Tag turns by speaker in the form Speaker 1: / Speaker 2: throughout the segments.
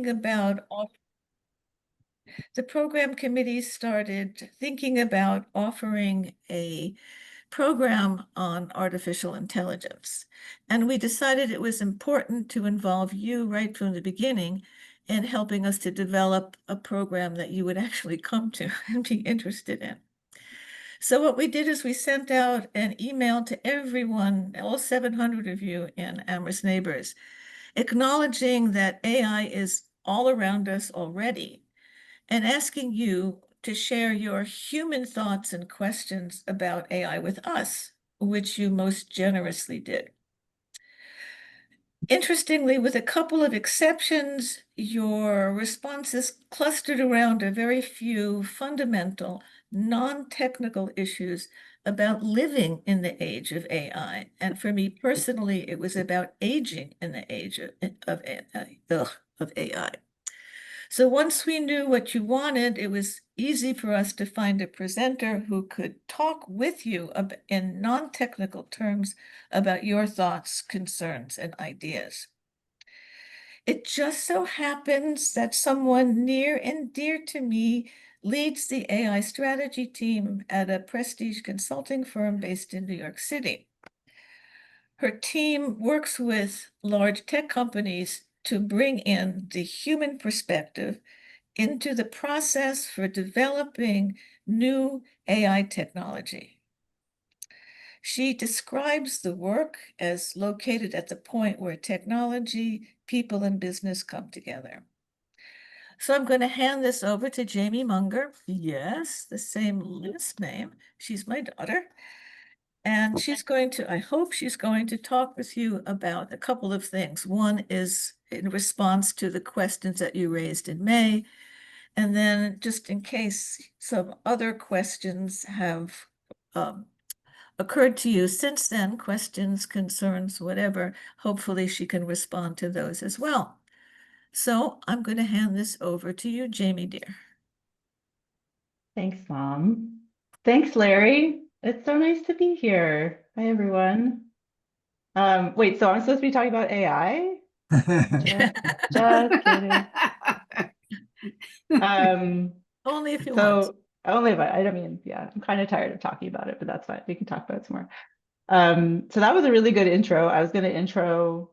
Speaker 1: about the program committee started thinking about offering a program on artificial intelligence. And we decided it was important to involve you right from the beginning in helping us to develop a program that you would actually come to and be interested in. So what we did is we sent out an email to everyone, all 700 of you in Amherst Neighbors, acknowledging that AI is all around us already and asking you to share your human thoughts and questions about AI with us, which you most generously did. Interestingly, with a couple of exceptions, your responses clustered around a very few fundamental, non-technical issues about living in the age of AI. And for me personally, it was about aging in the age of AI. So once we knew what you wanted, it was easy for us to find a presenter who could talk with you in non-technical terms about your thoughts, concerns, and ideas. It just so happens that someone near and dear to me leads the AI strategy team at a prestige consulting firm based in New York City. Her team works with large tech companies to bring in the human perspective into the process for developing new AI technology. She describes the work as located at the point where technology, people, and business come together. So I'm going to hand this over to Jamie Munger. Yes, the same last name. She's my daughter. And she's going to, I hope she's going to talk with you about a couple of things. One is in response to the questions that you raised in May. And then just in case some other questions have occurred to you since then, questions, concerns, whatever, hopefully she can respond to those as well. So I'm going to hand this over to you, Jamie, dear.
Speaker 2: Thanks, Mom. Thanks, Larry. It's so nice to be here. Hi, everyone. Wait, so I'm supposed to be talking about AI? Just kidding.
Speaker 1: Only if you want.
Speaker 2: Only if I mean, yeah, I'm kind of tired of talking about it, but that's fine. We can talk about it some more. So that was a really good intro. I was going to intro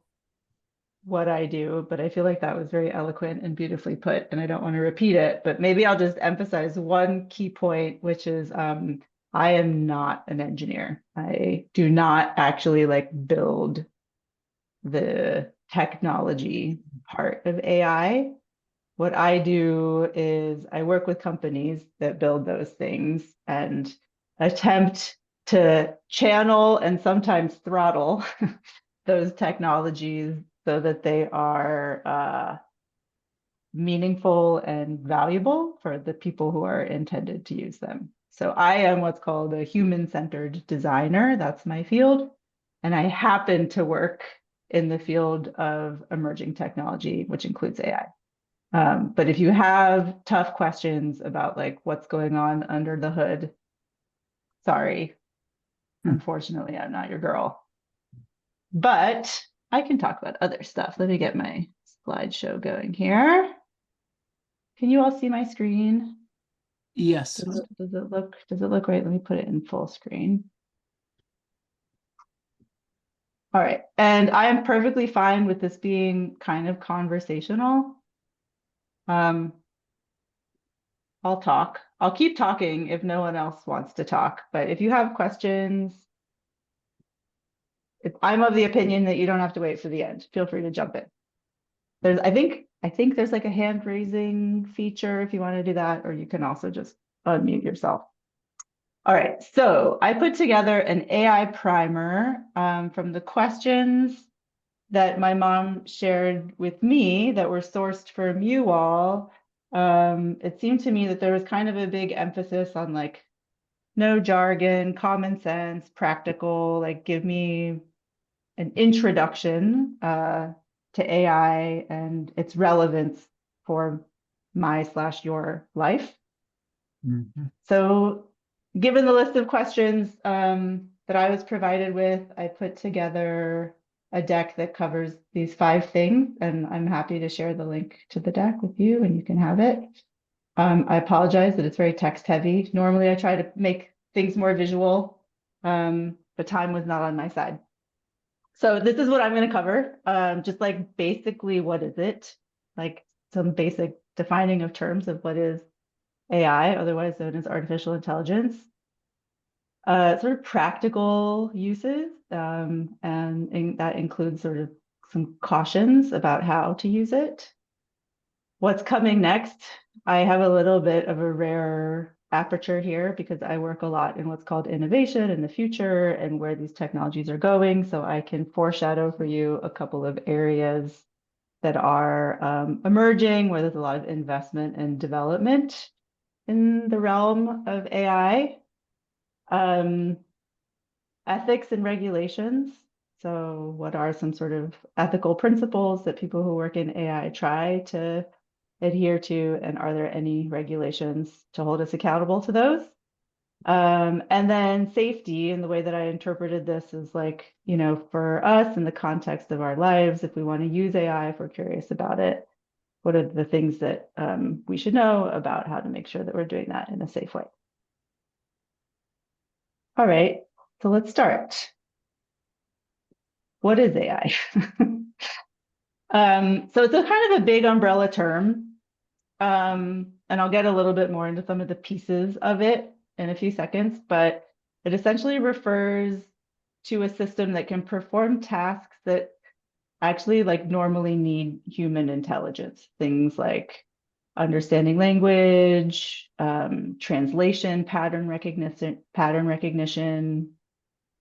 Speaker 2: what I do, but I feel like that was very eloquent and beautifully put, and I don't want to repeat it, but maybe I'll just emphasize one key point, which is I am not an engineer. I do not actually like build the technology part of AI. What I do is I work with companies that build those things and attempt to channel and sometimes throttle those technologies so that they are meaningful and valuable for the people who are intended to use them. So I am what's called a human-centered designer. That's my field. And I happen to work in the field of emerging technology, which includes AI. But if you have tough questions about like what's going on under the hood, sorry, unfortunately, I'm not your girl. But I can talk about other stuff. Let me get my slideshow going here. Can you all see my screen?
Speaker 3: Yes.
Speaker 2: Does it look right? Let me put it in full screen. All right. And I am perfectly fine with this being kind of conversational. I'll talk. I'll keep talking if no one else wants to talk. But if you have questions, I'm of the opinion that you don't have to wait for the end. Feel free to jump in. I think there's like a hand raising feature if you want to do that, or you can also just unmute yourself. All right, so I put together an AI primer from the questions that my mom shared with me that were sourced from you all. It seemed to me that there was kind of a big emphasis on like no jargon, common sense, practical, like give me an introduction to AI and its relevance for my/your life. Mm-hmm. So given the list of questions that I was provided with, I put together a deck that covers these 5 things, and I'm happy to share the link to the deck with you and you can have it. I apologize that it's very text heavy. Normally I try to make things more visual, but time was not on my side. So this is what I'm going to cover. Just like basically, what is it? Like some basic defining of terms of what is AI, otherwise known as artificial intelligence. Sort of practical uses, and that includes sort of some cautions about how to use it. What's coming next? I have a little bit of a rare aperture here because I work a lot in what's called innovation in the future and where these technologies are going. So I can foreshadow for you a couple of areas that are emerging, where there's a lot of investment and development in the realm of AI. Ethics and regulations. So what are some sort of ethical principles that people who work in AI try to adhere to, and are there any regulations to hold us accountable to those? And then safety, and the way that I interpreted this is like, for us in the context of our lives, if we want to use AI, if we're curious about it, what are the things that we should know about how to make sure that we're doing that in a safe way? All right, so let's start. What is AI? So it's a kind of a big umbrella term. And I'll get a little bit more into some of the pieces of it in a few seconds, but it essentially refers to a system that can perform tasks that actually like normally need human intelligence. Things like understanding language, translation, pattern recognition,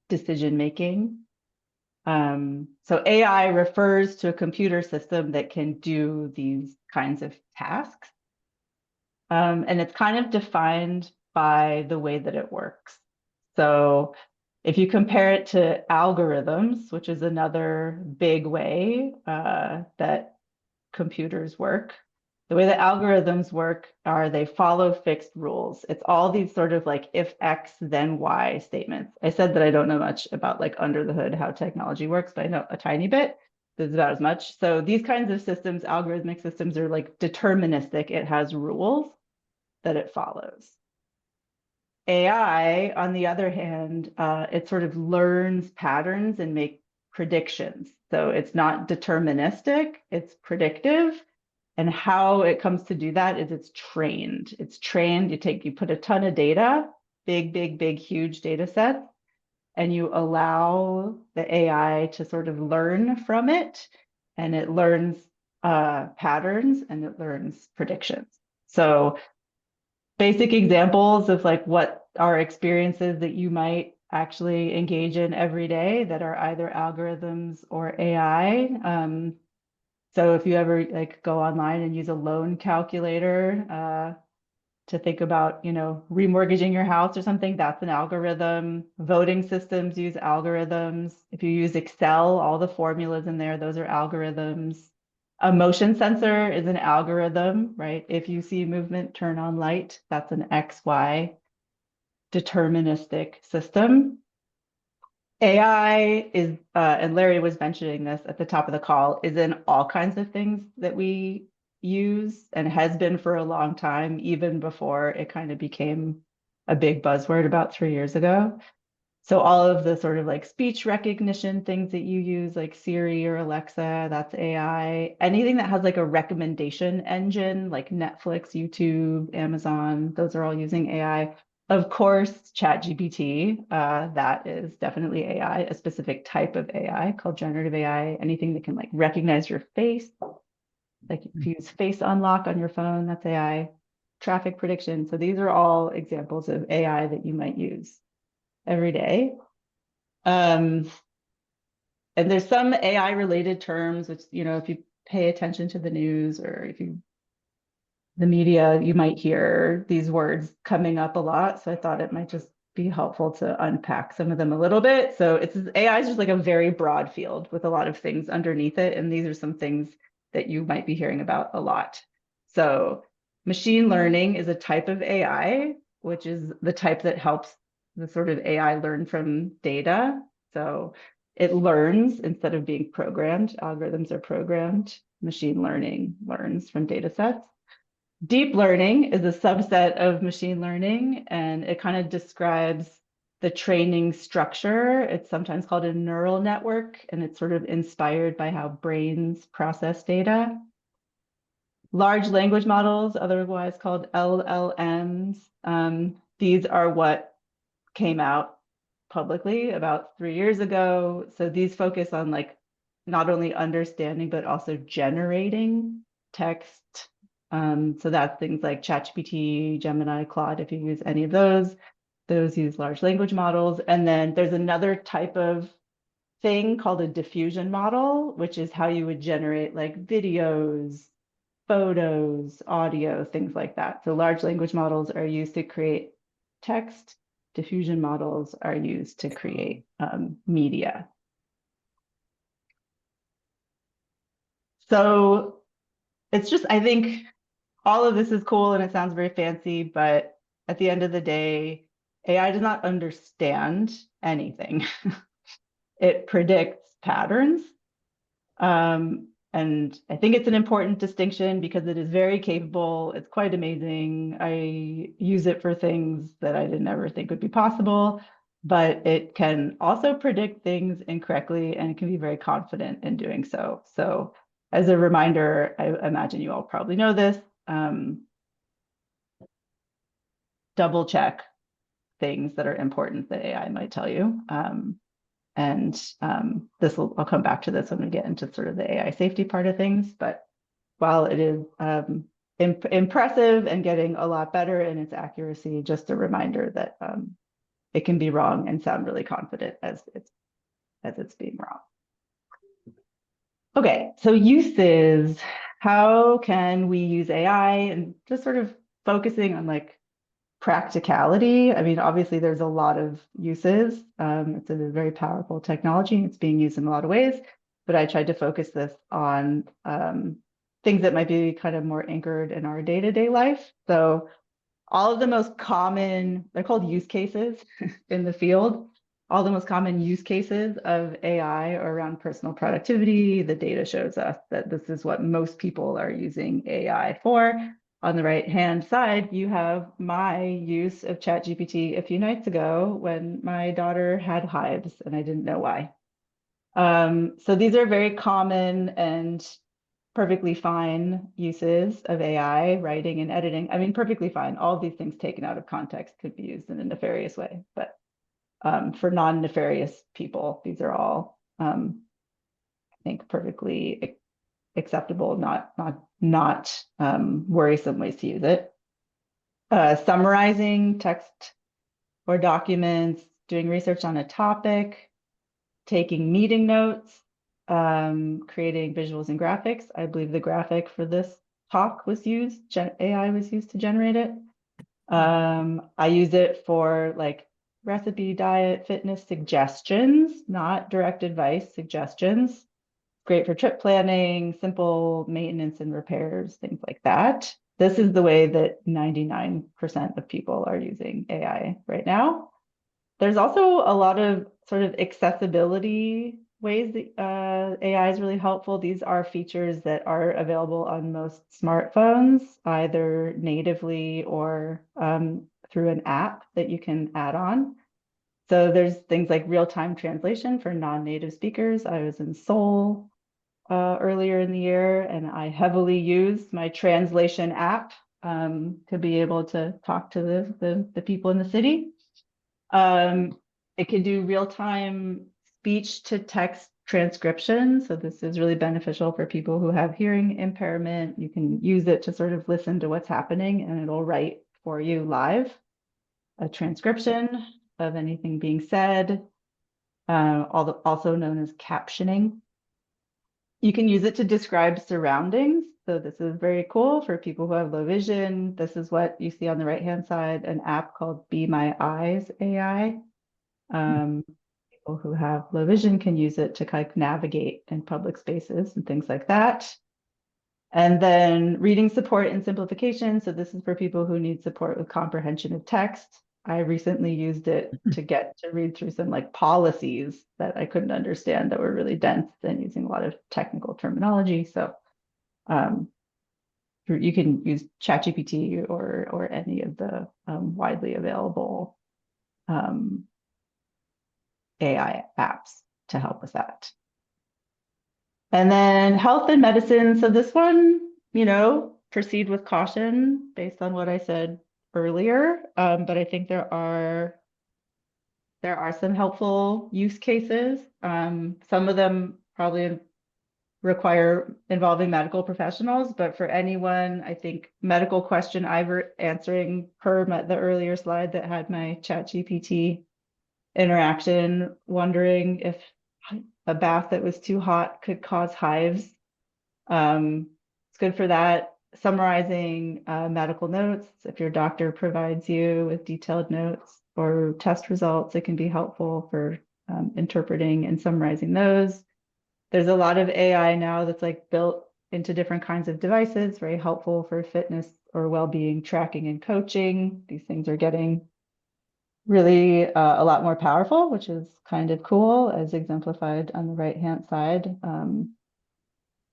Speaker 2: decision making. So AI refers to a computer system that can do these kinds of tasks. And it's kind of defined by the way that it works. So if you compare it to algorithms, which is another big way that computers work, the way that algorithms work are they follow fixed rules. It's all these sort of like if X, then Y statements. I said that I don't know much about like under the hood how technology works, but I know a tiny bit. This is about as much. So these kinds of systems, algorithmic systems, are like deterministic. It has rules that it follows. AI, on the other hand, it sort of learns patterns and make predictions. So it's not deterministic, it's predictive. And how it comes to do that is it's trained. It's trained, you put a ton of data, big, huge data sets, and you allow the AI to sort of learn from it. And it learns patterns and it learns predictions. So basic examples of like what are experiences that you might actually engage in every day that are either algorithms or AI. So if you ever like go online and use a loan calculator to think about, remortgaging your house or something, that's an algorithm. Voting systems use algorithms. If you use Excel, all the formulas in there, those are algorithms. A motion sensor is an algorithm, right? If you see movement, turn on light, that's an XY deterministic system. AI is, and Larry was mentioning this at the top of the call, is in all kinds of things that we use and has been for a long time, even before it kind of became a big buzzword about 3 years ago. So all of the sort of like speech recognition things that you use, like Siri or Alexa, that's AI. Anything that has like a recommendation engine, like Netflix, YouTube, Amazon, those are all using AI. Of course, ChatGPT, that is definitely AI, a specific type of AI called generative AI. Anything that can like recognize your face, like if you use face unlock on your phone, that's AI. Traffic prediction. So these are all examples of AI that you might use every day. And there's some AI related terms, which, if you pay attention to the news or if you the media, you might hear these words coming up a lot. So I thought it might just be helpful to unpack some of them a little bit. So AI is just like a very broad field with a lot of things underneath it. And these are some things that you might be hearing about a lot. So machine learning is a type of AI, which is the type that helps the sort of AI learn from data. So It learns instead of being programmed. Algorithms are programmed. Machine learning learns from data sets. Deep learning is a subset of machine learning, and it kind of describes the training structure. It's sometimes called a neural network, and it's sort of inspired by how brains process data. Large language models, otherwise called LLMs, these are what came out publicly about 3 years ago. So these focus on like not only understanding, but also generating text. So that's things like ChatGPT, Gemini, Claude, if you use any of those use large language models. And then there's another type of thing called a diffusion model, which is how you would generate like videos, photos, audio, things like that. So large language models are used to create text. Diffusion models are used to create media. So it's just, I think all of this is cool and it sounds very fancy, but at the end of the day, AI does not understand anything. It predicts patterns. And I think it's an important distinction because it is very capable. It's quite amazing. I use it for things that I didn't ever think would be possible, but it can also predict things incorrectly and it can be very confident in doing so. So as a reminder, I imagine you all probably know this, double check things that are important that AI might tell you. And I'll come back to this when we get into sort of the AI safety part of things. But while it is impressive and getting a lot better in its accuracy, just a reminder that it can be wrong and sound really confident as it's being wrong. Okay, so uses. How can we use AI, and just sort of focusing on like practicality. I mean, obviously there's a lot of uses. It's a very powerful technology. It's being used in a lot of ways, but I tried to focus this on things that might be kind of more anchored in our day-to-day life. So all of the most common, they're called use cases in the field. All the most common use cases of AI are around personal productivity. The data shows us that this is what most people are using AI for. On the right-hand side, you have my use of ChatGPT a few nights ago when my daughter had hives and I didn't know why. So these are very common and perfectly fine uses of AI, writing and editing. I mean, perfectly fine. All of these things taken out of context could be used in a nefarious way, but for non-nefarious people, these are all, I think, perfectly acceptable, not worrisome ways to use it. Summarizing text or documents, doing research on a topic, taking meeting notes, creating visuals and graphics. I believe the graphic for this talk was used, AI was used to generate it. I use it for like recipe, diet, fitness suggestions, not direct advice, suggestions. Great for trip planning, simple maintenance and repairs, things like that. This is the way that 99% of people are using AI right now. There's also a lot of sort of accessibility ways that AI is really helpful. These are features that are available on most smartphones, either natively or through an app that you can add on. So there's things like real-time translation for non-native speakers. I was in Seoul earlier in the year, and I heavily used my translation app to be able to talk to the people in the city. It can do real-time speech to text transcription. So this is really beneficial for people who have hearing impairment. You can use it to sort of listen to what's happening and it'll write for you live a transcription of anything being said, also known as captioning. You can use it to describe surroundings. So this is very cool for people who have low vision. This is what you see on the right-hand side, an app called Be My Eyes AI. People who have low vision can use it to kind of navigate in public spaces and things like that. And then reading support and simplification. So this is for people who need support with comprehension of text. I recently used it to get to read through some like policies that I couldn't understand that were really dense and using a lot of technical terminology. So um, you can use ChatGPT or any of the widely available um, AI apps to help with that. And then health and medicine. So this one, proceed with caution based on what I said earlier. But I think there are some helpful use cases. Some of them probably require involving medical professionals, but for anyone, I think medical question I'm answering per the earlier slide that had my ChatGPT interaction, wondering if a bath that was too hot could cause hives. It's good for that. Summarizing medical notes. If your doctor provides you with detailed notes or test results, it can be helpful for interpreting and summarizing those. There's a lot of AI now that's like built into different kinds of devices, very helpful for fitness or well-being tracking and coaching. These things are getting really a lot more powerful, which is kind of cool, as exemplified on the right-hand side.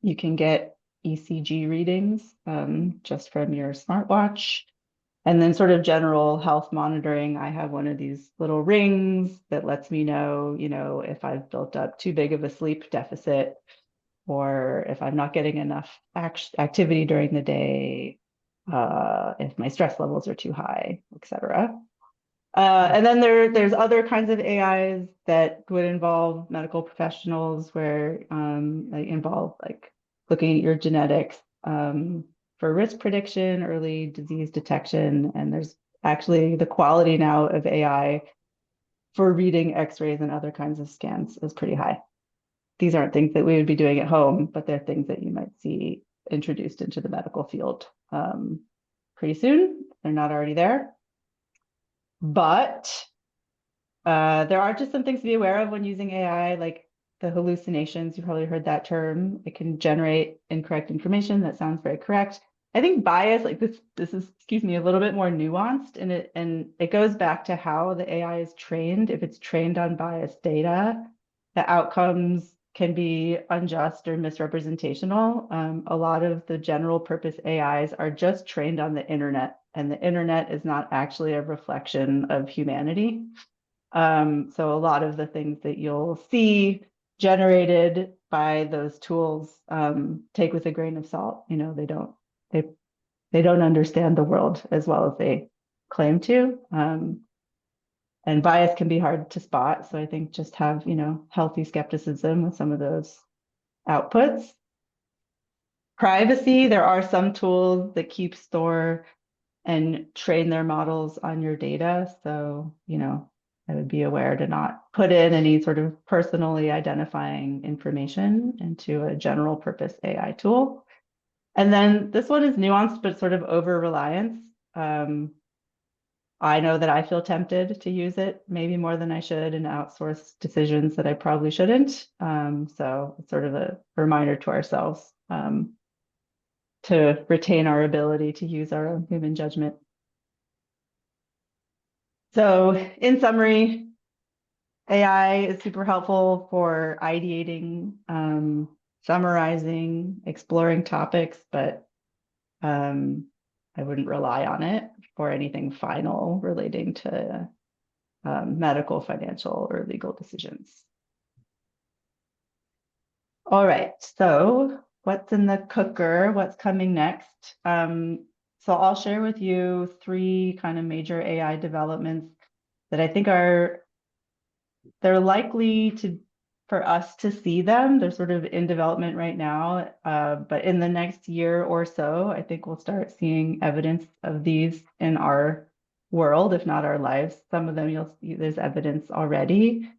Speaker 2: You can get ECG readings just from your smartwatch. And then sort of general health monitoring. I have one of these little rings that lets me know, if I've built up too big of a sleep deficit or if I'm not getting enough activity during the day, if my stress levels are too high, et cetera. And then there's other kinds of AIs that would involve medical professionals where they involve like looking at your genetics for risk prediction, early disease detection, and there's actually the quality now of AI for reading X-rays and other kinds of scans is pretty high. These aren't things that we would be doing at home, but they're things that you might see introduced into the medical field pretty soon. They're not already there. But there are just some things to be aware of when using AI, like the hallucinations. You probably heard that term. It can generate incorrect information that sounds very correct. I think bias, like this is, excuse me, a little bit more nuanced, and it goes back to how the AI is trained. If it's trained on biased data, the outcomes can be unjust or misrepresentational. A lot of the general purpose AIs are just trained on the internet, and the internet is not actually a reflection of humanity. So a lot of the things that you'll see generated by those tools take with a grain of salt. They don't understand the world as well as they claim to. And bias can be hard to spot. So I think just have, healthy skepticism with some of those outputs. Privacy, there are some tools that keep store and train their models on your data. So, I would be aware to not put in any sort of personally identifying information into a general purpose AI tool. And then this one is nuanced, but sort of over reliance. I know that I feel tempted to use it maybe more than I should and outsource decisions that I probably shouldn't. So it's sort of a reminder to ourselves to retain our ability to use our own human judgment. So in summary, AI is super helpful for ideating, summarizing, exploring topics, but I wouldn't rely on it for anything final relating to medical, financial, or legal decisions. All right, so what's in the cooker? What's coming next? So I'll share with you 3 kind of major AI developments that I think they're likely for us to see them. They're sort of in development right now, but in the next year or so, I think we'll start seeing evidence of these in our world, if not our lives. Some of them you'll see there's evidence already.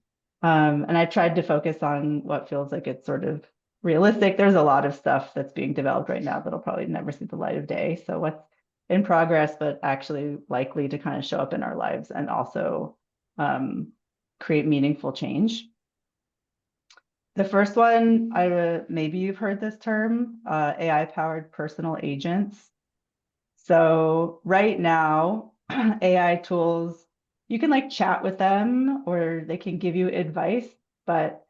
Speaker 2: And I tried to focus on what feels like it's sort of realistic. There's a lot of stuff that's being developed right now that'll probably never see the light of day. So what's in progress, but actually likely to kind of show up in our lives and also create meaningful change. The first one, maybe you've heard this term, AI-powered personal agents. So right now, AI tools you can like chat with them or they can give you advice, but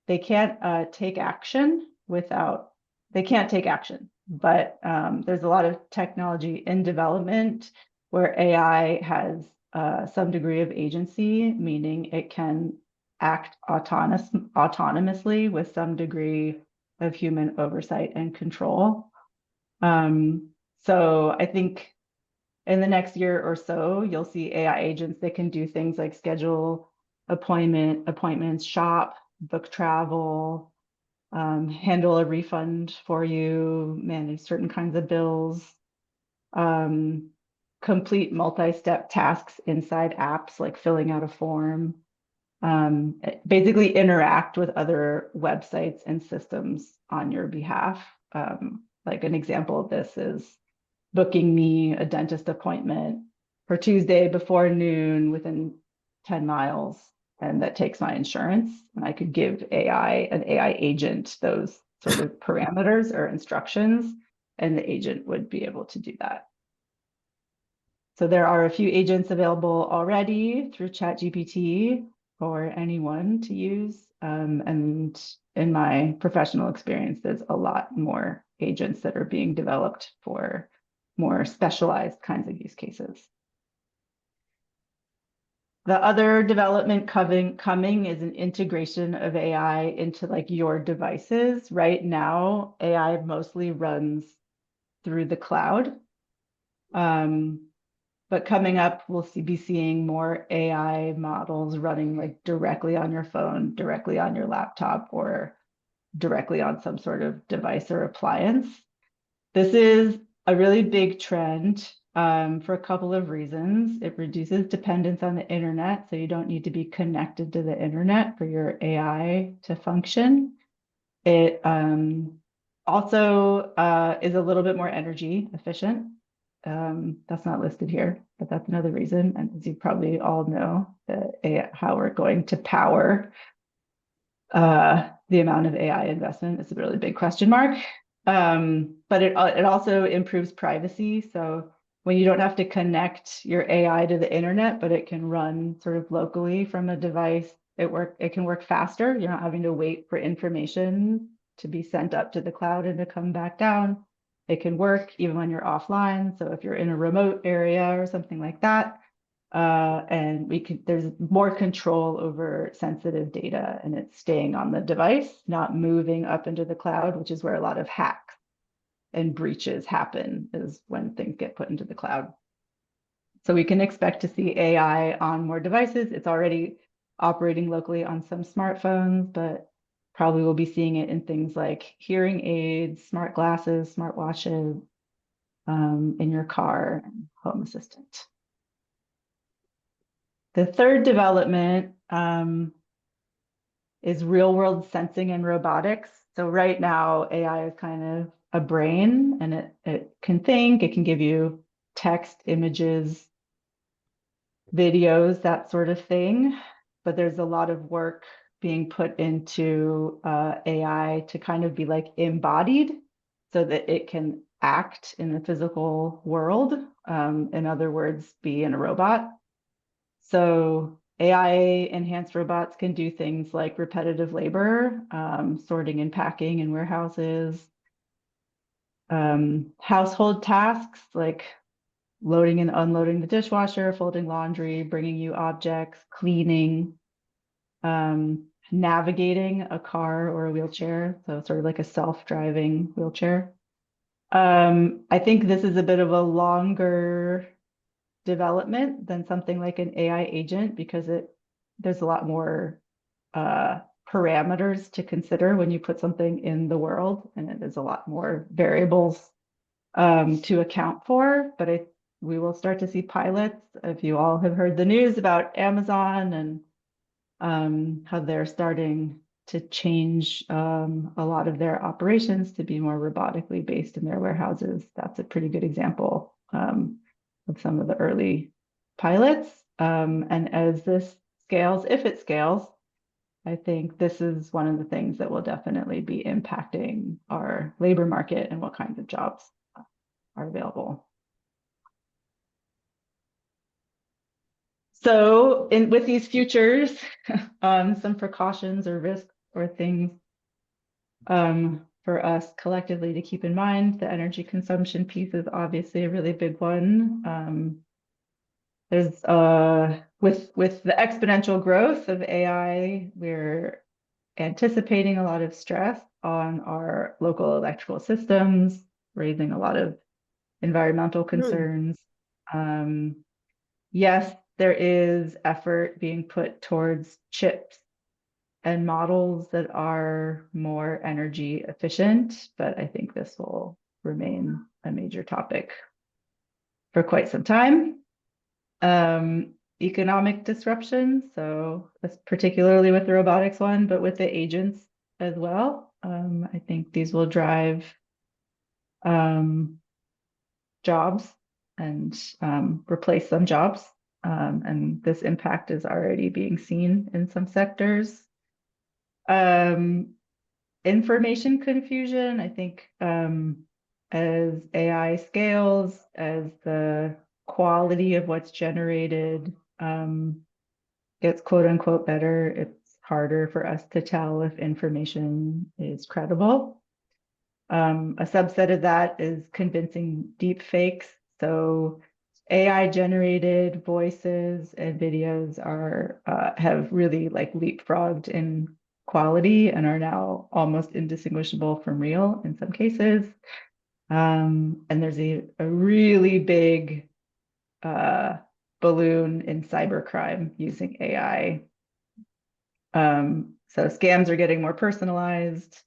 Speaker 2: they can't take action without, they can't take action. But there's a lot of technology in development where AI has some degree of agency, meaning it can act autonomously with some degree of human oversight and control. So I think in the next year or so, you'll see AI agents that can do things like schedule appointments, shop, book travel, handle a refund for you, manage certain kinds of bills, um, complete multi-step tasks inside apps like filling out a form, basically interact with other websites and systems on your behalf. Like an example of this is booking me a dentist appointment for Tuesday before noon within 10 miles, and that takes my insurance. And I could give an AI agent those sort of parameters or instructions, and the agent would be able to do that. So there are a few agents available already through ChatGPT for anyone to use. And in my professional experience, there's a lot more agents that are being developed for more specialized kinds of use cases. The other development coming is an integration of AI into like your devices. Right now, AI mostly runs through the cloud. But coming up, we'll be seeing more AI models running like directly on your phone, directly on your laptop, or directly on some sort of device or appliance. This is a really big trend for a couple of reasons. It reduces dependence on the internet, so you don't need to be connected to the internet for your AI to function. It also is a little bit more energy efficient. That's not listed here, but that's another reason. And as you probably all know, how we're going to power the amount of AI investment is a really big question mark. But it also improves privacy. So when you don't have to connect your AI to the internet, but it can run sort of locally from a device, it can work faster. You're not having to wait for information to be sent up to the cloud and to come back down. It can work even when you're offline. So if you're in a remote area or something like that, and there's more control over sensitive data and it's staying on the device, not moving up into the cloud, which is where a lot of hacks and breaches happen, is when things get put into the cloud. So we can expect to see AI on more devices. It's already operating locally on some smartphones, but probably we'll be seeing it in things like hearing aids, smart glasses, smart watches, in your car, and home assistant. The third development is real world sensing and robotics. So right now, AI is kind of a brain, and it can think, it can give you text, images, videos, that sort of thing. But there's a lot of work being put into AI to kind of be like embodied so that it can act in the physical world. In other words, be in a robot. So AI enhanced robots can do things like repetitive labor, sorting and packing in warehouses, household tasks like loading and unloading the dishwasher, folding laundry, bringing you objects, cleaning, navigating a car or a wheelchair. So sort of like a self-driving wheelchair. I think this is a bit of a longer development than something like an AI agent because there's a lot more parameters to consider when you put something in the world, and there's a lot more variables to account for. But we will start to see pilots. If you all have heard the news about Amazon and how they're starting to change a lot of their operations to be more robotically based in their warehouses, that's a pretty good example of some of the early pilots. And as this scales, if it scales, I think this is one of the things that will definitely be impacting our labor market and what kinds of jobs are available. So with these futures, some precautions or risks or things for us collectively to keep in mind. The energy consumption piece is obviously a really big one. There's with the exponential growth of AI, we're anticipating a lot of stress on our local electrical systems, raising a lot of environmental concerns. Yes, there is effort being put towards chips and models that are more energy efficient, but I think this will remain a major topic for quite some time. Economic disruption, so that's particularly with the robotics one, but with the agents as well. I think these will drive jobs and replace some jobs. And this impact is already being seen in some sectors. Information confusion, I think as AI scales, as the quality of what's generated gets quote unquote better, it's harder for us to tell if information is credible. A subset of that is convincing deep fakes. So AI generated voices and videos are have really like leapfrogged in quality and are now almost indistinguishable from real in some cases. And there's a really big balloon in cybercrime using AI. So scams are getting more personalized.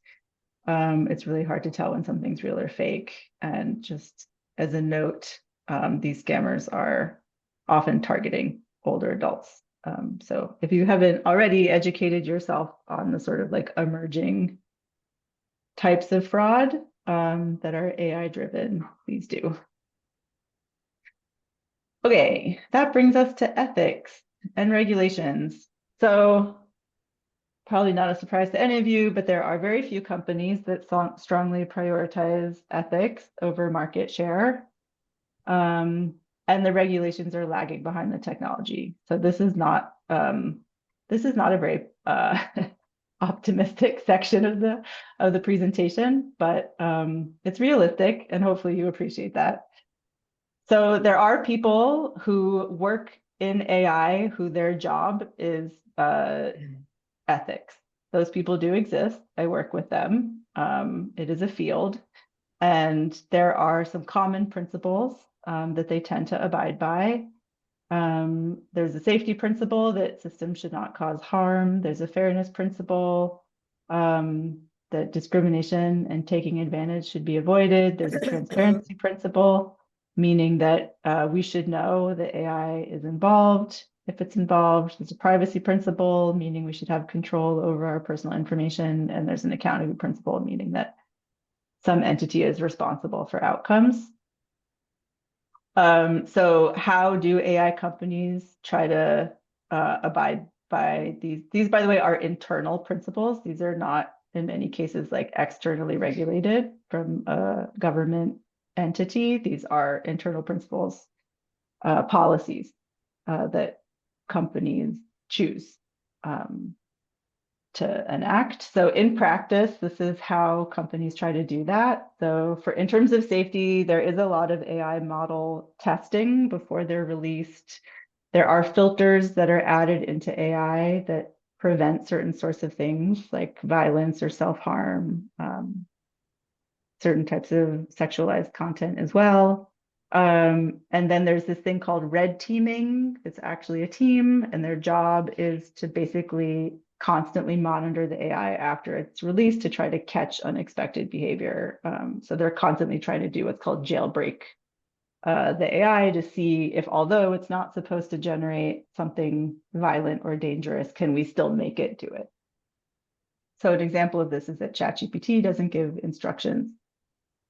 Speaker 2: It's really hard to tell when something's real or fake. And just as a note, these scammers are often targeting older adults. So if you haven't already educated yourself on the sort of like emerging types of fraud that are AI driven, please do. Okay, that brings us to ethics and regulations. So probably not a surprise to any of you, but there are very few companies that strongly prioritize ethics over market share. And the regulations are lagging behind the technology. So this is not a very optimistic section of the presentation, but it's realistic, and hopefully you appreciate that. So there are people who work in AI who their job is ethics. Those people do exist. I work with them. It is a field, and there are some common principles that they tend to abide by. There's a safety principle that systems should not cause harm. There's a fairness principle that discrimination and taking advantage should be avoided. There's a transparency principle, meaning that we should know that AI is involved if it's involved. There's a privacy principle, meaning we should have control over our personal information. And there's an accountability principle, meaning that some entity is responsible for outcomes. So how do AI companies try to abide by these? These, by the way, are internal principles. These are not, in many cases, like externally regulated from a government entity. These are internal principles, policies that companies choose to enact. So in practice, this is how companies try to do that. So in terms of safety, there is a lot of AI model testing before they're released. There are filters that are added into AI that prevent certain sorts of things like violence or self-harm, certain types of sexualized content as well. And then there's this thing called red teaming. It's actually a team, and their job is to basically constantly monitor the AI after it's released to try to catch unexpected behavior. So they're constantly trying to do what's called jailbreak the AI to see if, although it's not supposed to generate something violent or dangerous, can we still make it do it? So an example of this is that ChatGPT doesn't give instructions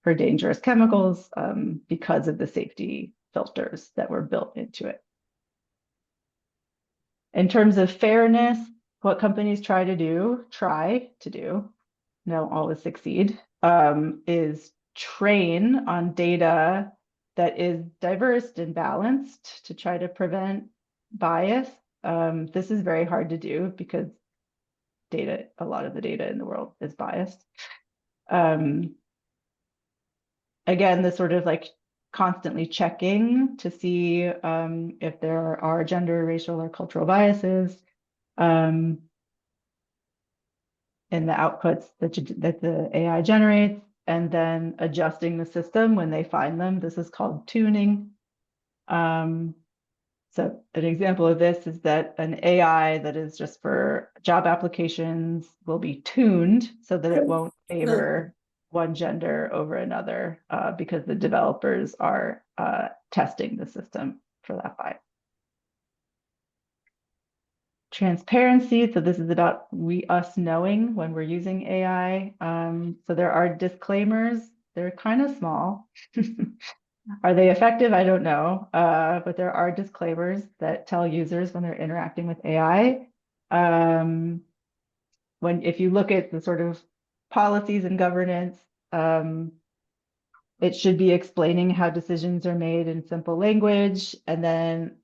Speaker 2: for dangerous chemicals because of the safety filters that were built into it. In terms of fairness, what companies try to do, don't always succeed, is train on data that is diverse and balanced to try to prevent bias. This is very hard to do because a lot of the data in the world is biased. Um, again, the sort of like constantly checking to see if there are gender, racial, or cultural biases um, in the outputs that the AI generates, and then adjusting the system when they find them. This is called tuning. Um, So an example of this is that an AI that is just for job applications will be tuned so that it won't favor one gender over another because the developers are testing the system for that bias. Transparency. So this is about us knowing when we're using AI. So there are disclaimers. They're kind of small. Are they effective? I don't know. But there are disclaimers that tell users when they're interacting with AI. Um, if you look at the sort of policies and governance, um, it should be explaining how decisions are made in simple language. And then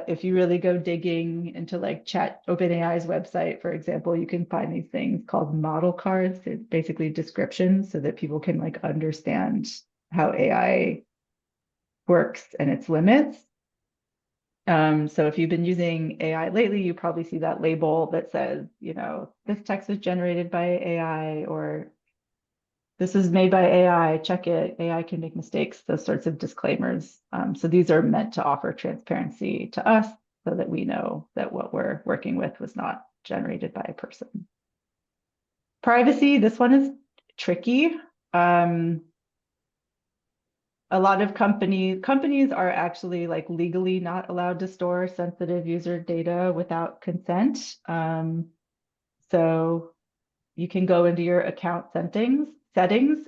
Speaker 2: if you really go digging into like OpenAI's website, for example, you can find these things called model cards. It's basically descriptions so that people can like understand how AI works and its limits. So if you've been using AI lately, you probably see that label that says, this text was generated by AI, or this is made by AI, check it, AI can make mistakes, those sorts of disclaimers. So these are meant to offer transparency to us so that we know that what we're working with was not generated by a person. Privacy, this one is tricky. A lot of companies are actually like legally not allowed to store sensitive user data without consent. So you can go into your account settings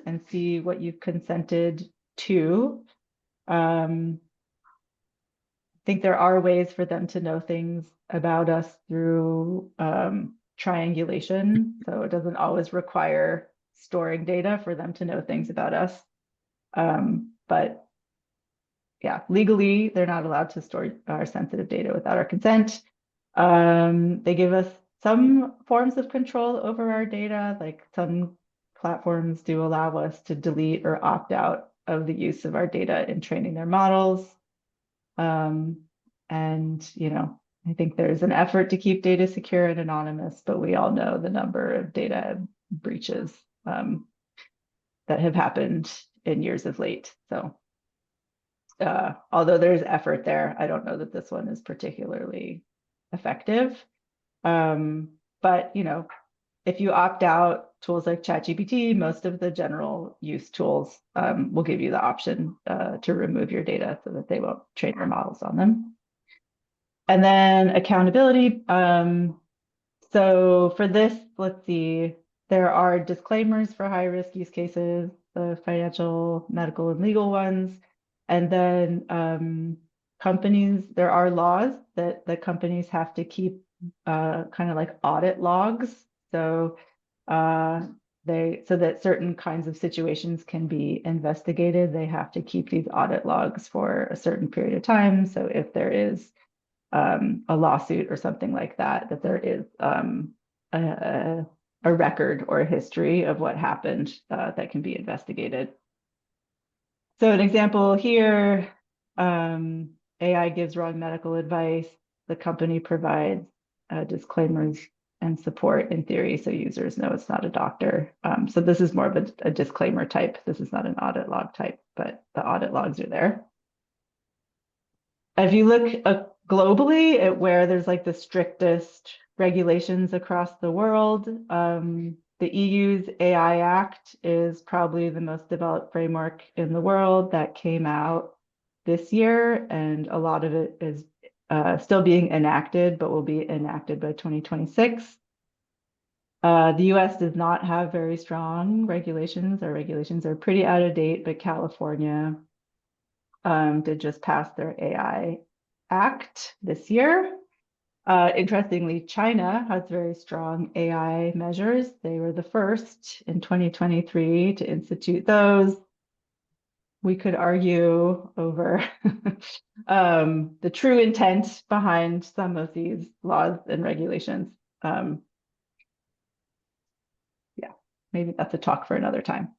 Speaker 2: and see what you've consented to. I think there are ways for them to know things about us through triangulation. So it doesn't always require storing data for them to know things about us. But yeah, legally, they're not allowed to store our sensitive data without our consent. They give us some forms of control over our data, like some platforms do allow us to delete or opt out of the use of our data in training their models. And, I think there's an effort to keep data secure and anonymous, but we all know the number of data breaches that have happened in years of late. So although there's effort there, I don't know that this one is particularly effective. But if you opt out, tools like ChatGPT, most of the general use tools will give you the option to remove your data so that they won't train your models on them. And then accountability. So for this, let's see, there are disclaimers for high risk use cases, the financial, medical, and legal ones. And then there are laws that the companies have to keep kind of like audit logs. So so that certain kinds of situations can be investigated, they have to keep these audit logs for a certain period of time. So if there is a lawsuit or something like that, that there is a, a record or a history of what happened that can be investigated. So an example here, AI gives wrong medical advice. The company provides disclaimers and support in theory, so users know it's not a doctor. So this is more of a disclaimer type. This is not an audit log type, but the audit logs are there. If you look globally at where there's like the strictest regulations across the world, the EU's AI Act is probably the most developed framework in the world that came out this year, and a lot of it is still being enacted, but will be enacted by 2026. The US does not have very strong regulations. Our regulations are pretty out of date, but California did just pass their AI Act this year. Interestingly, China has very strong AI measures. They were the first in 2023 to institute those. We could argue over the true intent behind some of these laws and regulations. Um, yeah, maybe that's a talk for another time.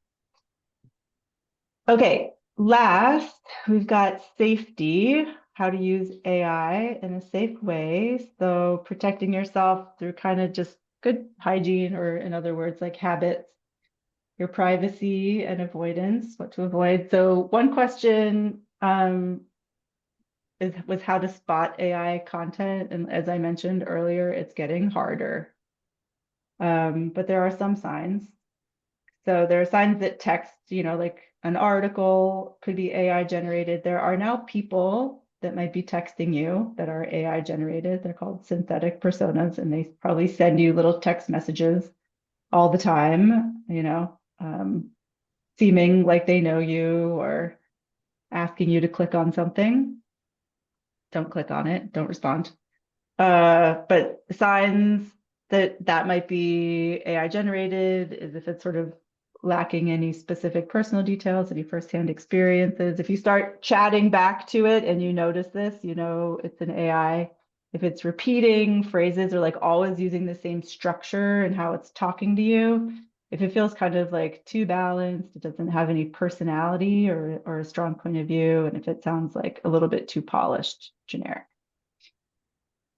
Speaker 2: Okay, last, we've got safety, how to use AI in a safe way. So protecting yourself through kind of just good hygiene, or in other words, like habits, your privacy and avoidance, what to avoid. So one question was how to spot AI content. And as I mentioned earlier, it's getting harder. But there are some signs. So there are signs that text, like an article could be AI generated. There are now people that might be texting you that are AI generated. They're called synthetic personas, and they probably send you little text messages all the time, seeming like they know you or asking you to click on something. Don't click on it, don't respond. But signs that that might be AI generated is if it's sort of lacking any specific personal details, any firsthand experiences. If you start chatting back to it and you notice this, it's an AI. If it's repeating phrases or like always using the same structure and how it's talking to you, if it feels kind of like too balanced, it doesn't have any personality or a strong point of view, and if it sounds like a little bit too polished, generic.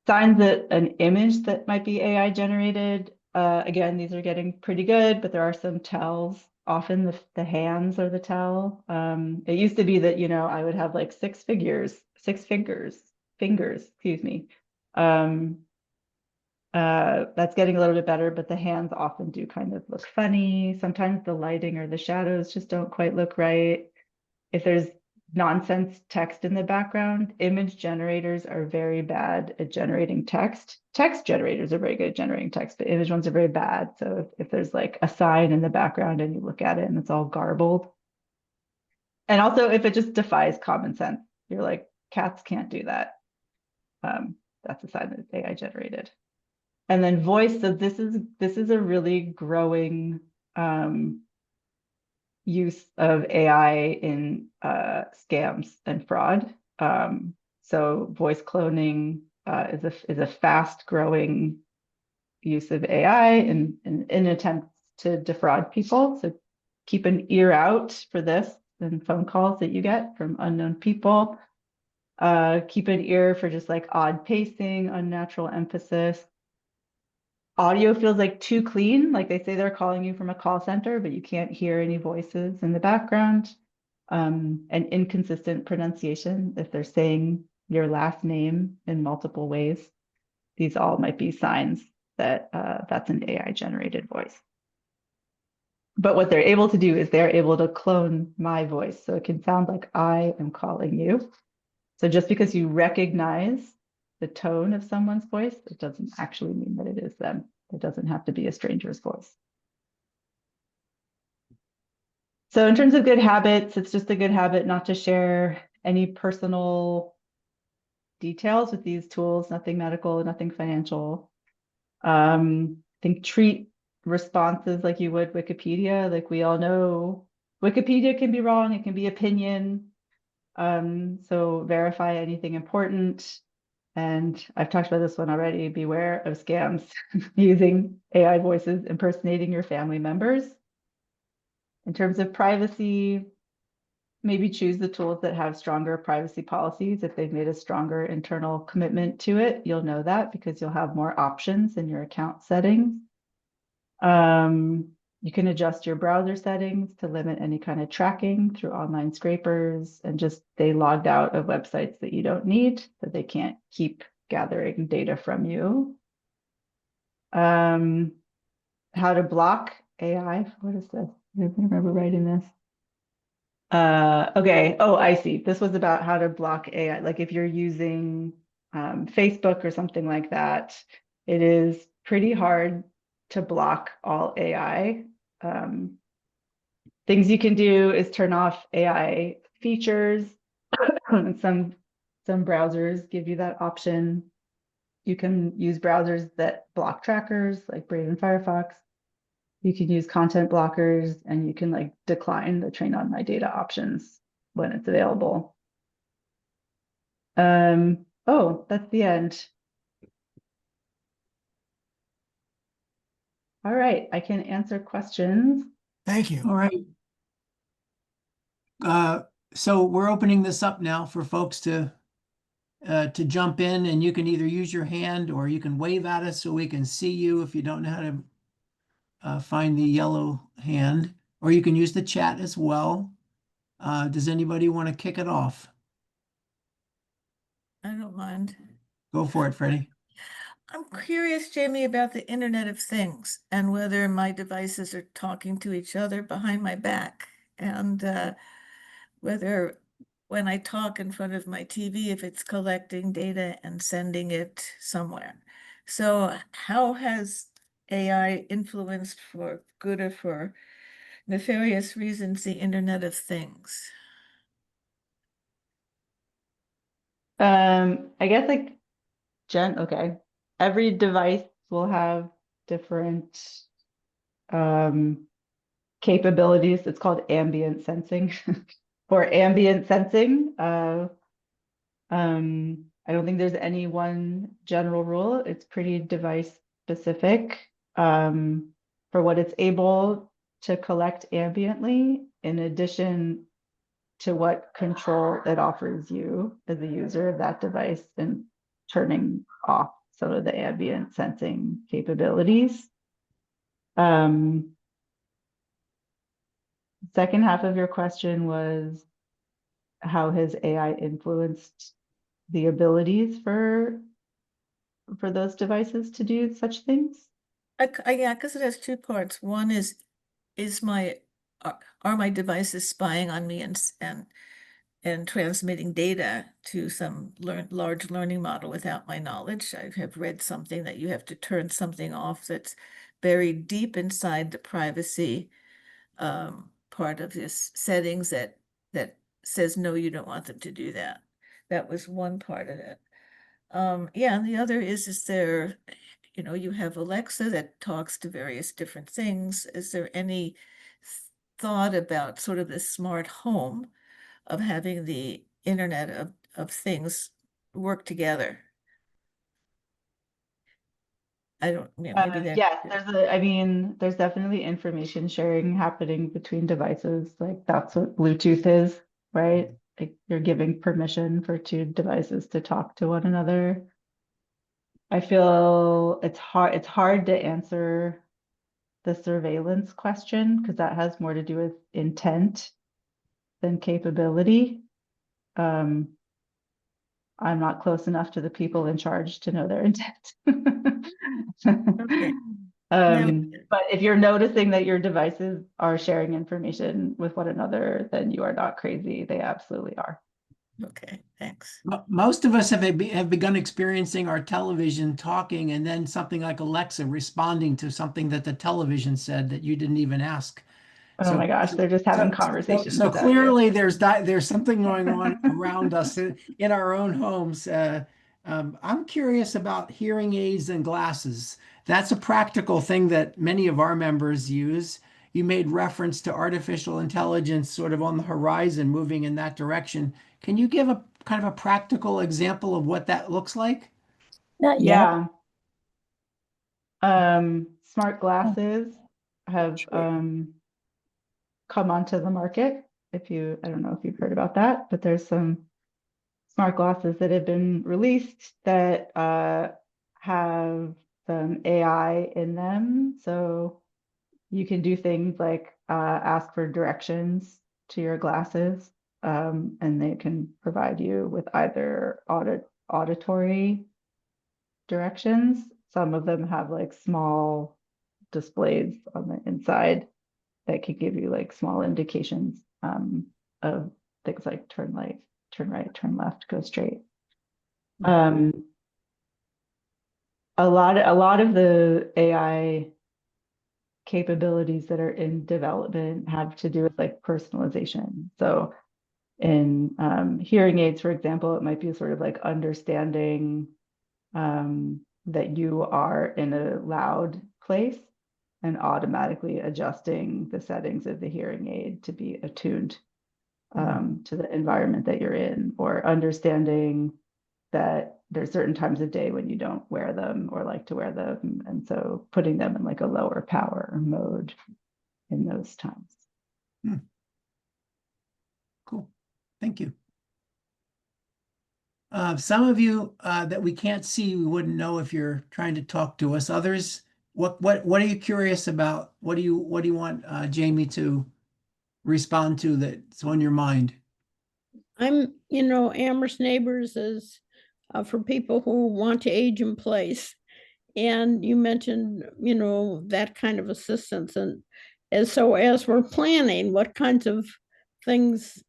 Speaker 2: Signs that an image that might be AI generated. Again, these are getting pretty good, but there are some tells. Often the hands are the tell. It used to be that, I would have like six fingers, excuse me. That's getting a little bit better, but the hands often do kind of look funny. Sometimes the lighting or the shadows just don't quite look right. If there's nonsense text in the background, image generators are very bad at generating text. Text generators are very good at generating text, but image ones are very bad. So if there's like a sign in the background and you look at it and it's all garbled. And also if it just defies common sense, you're like, cats can't do that. That's a sign that it's AI generated. And then voice, so this is a really growing use of AI in scams and fraud. So voice cloning is a fast growing use of AI in attempts to defraud people. So keep an ear out for this and phone calls that you get from unknown people. Keep an ear for just like odd pacing, unnatural emphasis. Audio feels like too clean, like they say they're calling you from a call center, but you can't hear any voices in the background. And inconsistent pronunciation, if they're saying your last name in multiple ways, these all might be signs that that's an AI generated voice. But what they're able to do is they're able to clone my voice. So it can sound like I am calling you. So just because you recognize the tone of someone's voice, it doesn't actually mean that it is them. It doesn't have to be a stranger's voice. So in terms of good habits, it's just a good habit not to share any personal details with these tools, nothing medical, nothing financial. I think treat responses like you would Wikipedia. Like we all know Wikipedia can be wrong, it can be opinion. So verify anything important. And I've talked about this one already. Beware of scams using AI voices impersonating your family members. In terms of privacy, maybe choose the tools that have stronger privacy policies. If they've made a stronger internal commitment to it, you'll know that because you'll have more options in your account settings. You can adjust your browser settings to limit any kind of tracking through online scrapers and just stay logged out of websites that you don't need, so they can't keep gathering data from you. How to block AI. What is this? I don't remember writing this. Okay. Oh, I see. This was about how to block AI. Like if you're using Facebook or something like that, it is pretty hard to block all AI. Things you can do is turn off AI features. Some browsers give you that option. You can use browsers that block trackers like Brave and Firefox. You can use content blockers, and you can like decline the train on my data options when it's available. Oh, that's the end. All right, I can answer questions.
Speaker 3: Thank you. All right. Uh, so we're opening this up now for folks to jump in, and you can either use your hand or you can wave at us so we can see you if you don't know how to find the yellow hand, or you can use the chat as well. Does anybody want to kick it off?
Speaker 1: I don't mind.
Speaker 3: Go for it, Freddie.
Speaker 1: I'm curious, Jamie, about the Internet of Things and whether my devices are talking to each other behind my back, and whether when I talk in front of my TV, if it's collecting data and sending it somewhere. So how has AI influenced, for good or for nefarious reasons, the Internet of Things?
Speaker 2: I guess like okay. Every device will have different um capabilities. It's called ambient sensing. For ambient sensing, I don't think there's any one general rule. It's pretty device specific for what it's able to collect ambiently, in addition to what control it offers you as a user of that device and turning off some of the ambient sensing capabilities. Um, Second half of your question was how has AI influenced the abilities for those devices to do such things?
Speaker 1: Yeah, because it has two parts. One is are my devices spying on me and transmitting data to some large learning model without my knowledge? I have read something that you have to turn something off that's buried deep inside the privacy part of this settings that says no, you don't want them to do that. That was one part of it. Yeah, and the other is there, you have Alexa that talks to various different things. Is there any thought about sort of the smart home of having the Internet of Things work together? I don't, maybe that.
Speaker 2: Yes, I mean, there's definitely information sharing happening between devices. Like that's what Bluetooth is, right? Like you're giving permission for two devices to talk to one another. I feel it's hard to answer the surveillance question because that has more to do with intent than capability. Um, I'm not close enough to the people in charge to know their intent.
Speaker 1: Okay. Now,
Speaker 2: But if you're noticing that your devices are sharing information with one another, then you are not crazy. They absolutely are.
Speaker 1: okay, thanks.
Speaker 3: Most of us have begun experiencing our television talking, and then something like Alexa responding to something that the television said that you didn't even ask.
Speaker 2: Oh
Speaker 3: So,
Speaker 2: my gosh, they're just having conversations
Speaker 3: so
Speaker 2: without you.
Speaker 3: clearly there's something going on around us in our own homes. I'm curious about hearing aids and glasses. That's a practical thing that many of our members use. You made reference to artificial intelligence sort of on the horizon, moving in that direction. Can you give a kind of a practical example of what that looks like?
Speaker 1: Not yet.
Speaker 2: Yeah. Smart
Speaker 1: Oh,
Speaker 2: glasses have
Speaker 1: sure.
Speaker 2: come onto the market. I don't know if you've heard about that, but there's some smart glasses that have been released that have some AI in them. So you can do things like ask for directions to your glasses, and they can provide you with either auditory directions. Some of them have like small displays on the inside that could give you like small indications of things like turn right, turn left, go straight. Um, a lot of the AI capabilities that are in development have to do with like personalization. So in hearing aids, for example, it might be sort of like understanding that you are in a loud place and automatically adjusting the settings of the hearing aid to be attuned to the environment that you're in, or understanding that there's certain times of day when you don't wear them or like to wear them. And so putting them in like a lower power mode in those times.
Speaker 3: Cool. Thank you. Some of you that we can't see, we wouldn't know if you're trying to talk to us. Others, what are you curious about? What do you want Jamie to respond to that's on your mind?
Speaker 4: Amherst Neighbors is for people who want to age in place. And you mentioned, that kind of assistance. And so as we're planning, what kinds of things,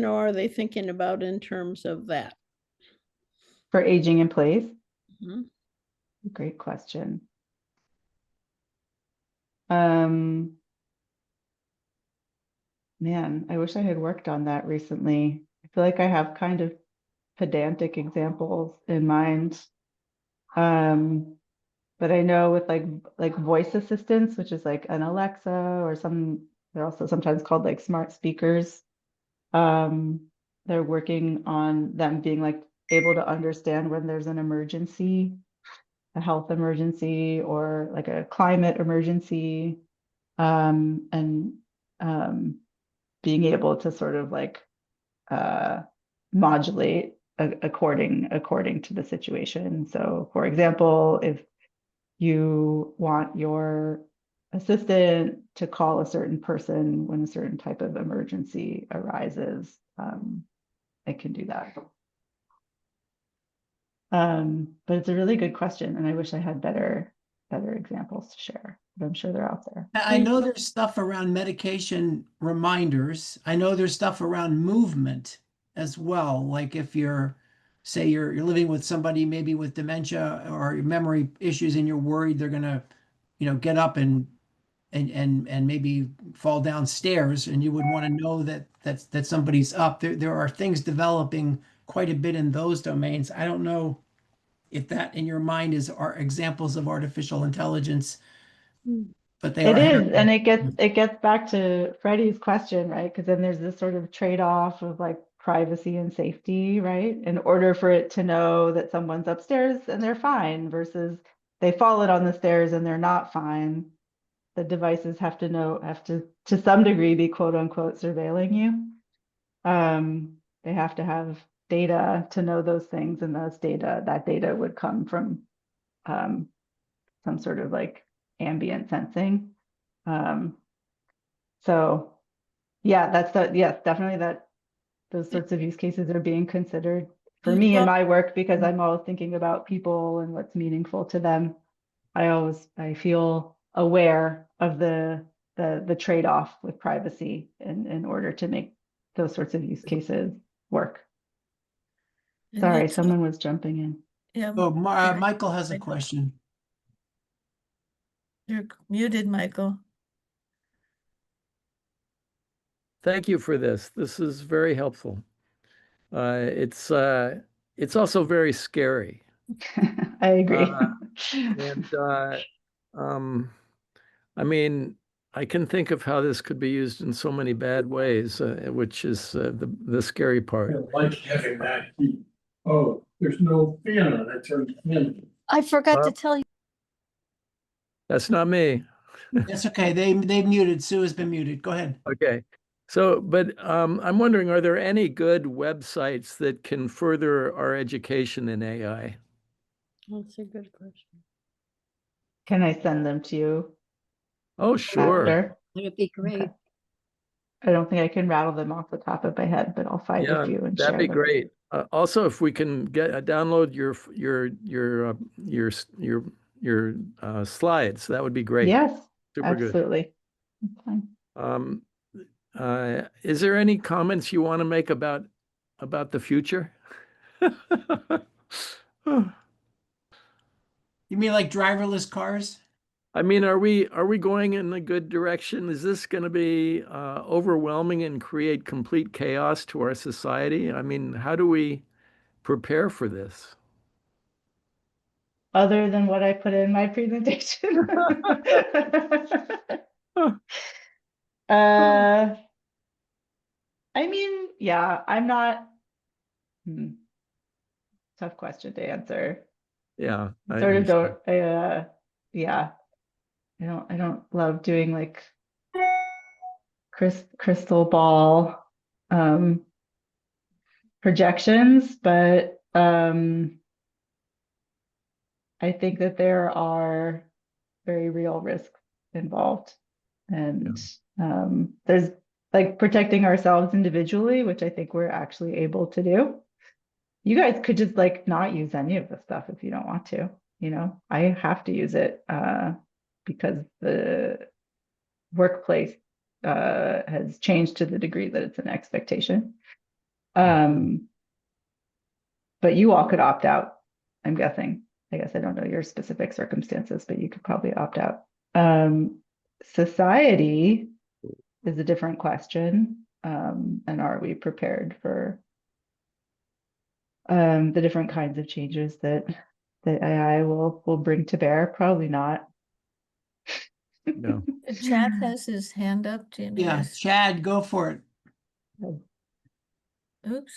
Speaker 4: are they thinking about in terms of that?
Speaker 2: For aging in place?
Speaker 4: Mhm.
Speaker 2: Great question. Man, I wish I had worked on that recently. I feel like I have kind of pedantic examples in mind. But I know with like voice assistants, which is like an Alexa or they're also sometimes called like smart speakers. They're working on them being like able to understand when there's an emergency, a health emergency or like a climate emergency, and being able to sort of like modulate according to the situation. So, for example, if you want your assistant to call a certain person when a certain type of emergency arises, it can do that. But it's a really good question, and I wish I had better examples to share, but I'm sure they're out there.
Speaker 3: I know there's stuff around medication reminders. I know there's stuff around movement as well. Like if say you're living with somebody maybe with dementia or memory issues and you're worried they're gonna, get up and maybe fall downstairs and you would want to know that somebody's up. There are things developing quite a bit in those domains. I don't know if that in your mind are examples of artificial intelligence, but they
Speaker 2: It
Speaker 3: are
Speaker 2: is, and
Speaker 3: happening.
Speaker 2: it gets back to Freddie's question, right? Because then there's this sort of trade-off of like privacy and safety, right? In order for it to know that someone's upstairs and they're fine versus they've fallen on the stairs and they're not fine, the devices have to some degree be quote unquote surveilling you. They have to have data to know those things, and that data would come from some sort of like ambient sensing. So yeah, yes, definitely those sorts of use cases are being considered for
Speaker 1: You
Speaker 2: me in
Speaker 1: talk-
Speaker 2: my work because I'm always thinking about people and what's meaningful to them. I feel aware of the trade-off with privacy in order to make those sorts of use cases work.
Speaker 1: and you
Speaker 2: Sorry,
Speaker 1: talk-
Speaker 2: someone was jumping in.
Speaker 1: Yeah,
Speaker 3: Oh, Michael has a question.
Speaker 1: you're muted, Michael.
Speaker 5: Thank you for this. This is very helpful. It's also very scary.
Speaker 2: I agree.
Speaker 5: And I mean, I can think of how this could be used in so many bad ways, which is the scary part.
Speaker 6: I like having that key. Oh, there's no fan on it. Turn the fan.
Speaker 7: I forgot to
Speaker 5: Uh,
Speaker 7: tell you.
Speaker 5: That's not me.
Speaker 3: That's okay. They've muted. Sue has been muted. Go ahead.
Speaker 5: Okay. So, but I'm wondering, are there any good websites that can further our education in AI?
Speaker 4: That's a good question.
Speaker 2: Can I send them to you
Speaker 5: Oh, sure.
Speaker 2: after?
Speaker 7: That'd be great.
Speaker 2: Okay. I don't think I can rattle them off the top of my head, but I'll find
Speaker 5: Yeah,
Speaker 2: a few and
Speaker 5: that'd
Speaker 2: share
Speaker 5: be
Speaker 2: them.
Speaker 5: great. Also, if we can get download your slides, that would be great.
Speaker 2: Yes,
Speaker 5: Super good.
Speaker 2: absolutely. That's fine.
Speaker 5: Um, is there any comments you want to make about the future?
Speaker 3: You mean like driverless cars?
Speaker 5: I mean, are we going in a good direction? Is this going to be overwhelming and create complete chaos to our society? I mean, how do we prepare for this?
Speaker 2: Other than what I put in my presentation. I mean, yeah, I'm not. tough question to answer.
Speaker 5: Yeah, I
Speaker 2: Sort of
Speaker 5: understand.
Speaker 2: don't, yeah, I don't love doing like crystal ball projections, but I think that there are very real risks involved. And there's like protecting ourselves individually, which I think we're actually able to do. You guys could just like not use any of the stuff if you don't want to, you know. I have to use it because the workplace has changed to the degree that it's an expectation. But you all could opt out, I'm guessing. I guess I don't know your specific circumstances, but you could probably opt out. Society is a different question. And are we prepared for the different kinds of changes that AI will bring to bear? Probably not.
Speaker 5: No.
Speaker 1: Chad has his hand up, Jamie.
Speaker 3: Yeah, Chad, go for it.
Speaker 1: Oops,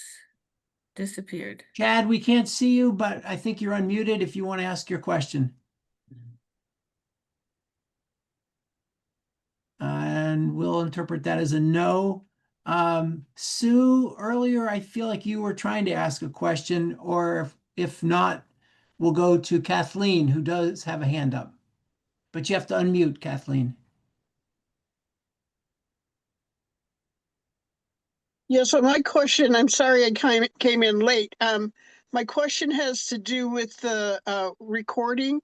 Speaker 1: disappeared.
Speaker 3: Chad, we can't see you, but I think you're unmuted if you want to ask your question. And we'll interpret that as a no. Sue, earlier, I feel like you were trying to ask a question, or if not, we'll go to Kathleen, who does have a hand up. But you have to unmute, Kathleen.
Speaker 7: Yeah, so my question, I'm sorry I came in late. My question has to do with the recording